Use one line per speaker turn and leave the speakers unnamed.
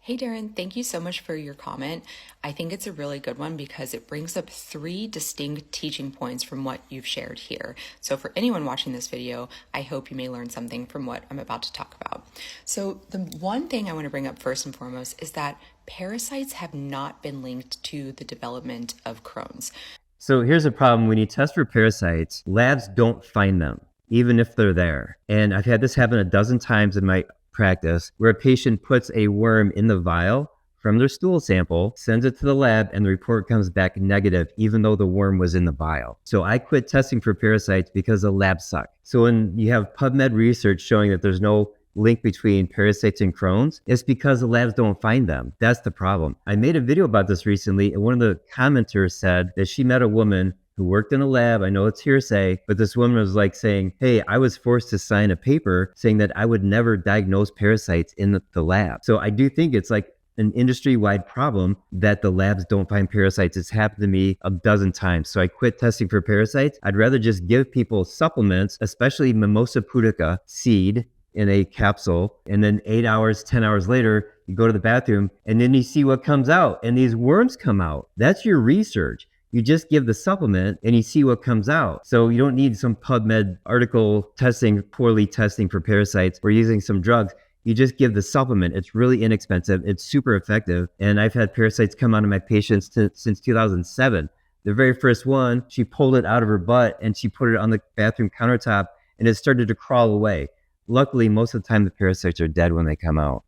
Hey Darren, thank you so much for your comment. I think it's a really good one because it brings up three distinct teaching points from what you've shared here. So for anyone watching this video, I hope you may learn something from what I'm about to talk about. So the one thing I want to bring up first and foremost is that parasites have not been linked to the development of Crohn's.
So here's a problem. When you test for parasites, labs don't find them, even if they're there. And I've had this happen a dozen times in my practice where a patient puts a worm in the vial from their stool sample, sends it to the lab, and the report comes back negative, even though the worm was in the vial. So I quit testing for parasites because the labs suck. So when you have PubMed research showing that there's no link between parasites and Crohn's, it's because the labs don't find them. That's the problem. I made a video about this recently, and one of the commenters said that she met a woman who worked in a lab. I know it's hearsay, but this woman was like saying, hey, I was forced to sign a paper saying that I would never diagnose parasites in the lab. So I do think it's like an industry-wide problem that the labs don't find parasites. It's happened to me a dozen times. So I quit testing for parasites. I'd rather just give people supplements, especially Mimosa pudica seed in a capsule, and then 8 hours, 10 hours later, you go to the bathroom and then you see what comes out, and these worms come out. That's your research. You just give the supplement and you see what comes out. So you don't need some PubMed article poorly testing for parasites or using some drugs. You just give the supplement. It's really inexpensive. It's super effective. And I've had parasites come out of my patients since 2007. The very first one, she pulled it out of her butt and she put it on the bathroom countertop and it started to crawl away. Luckily, most of the time the parasites are dead when they come out.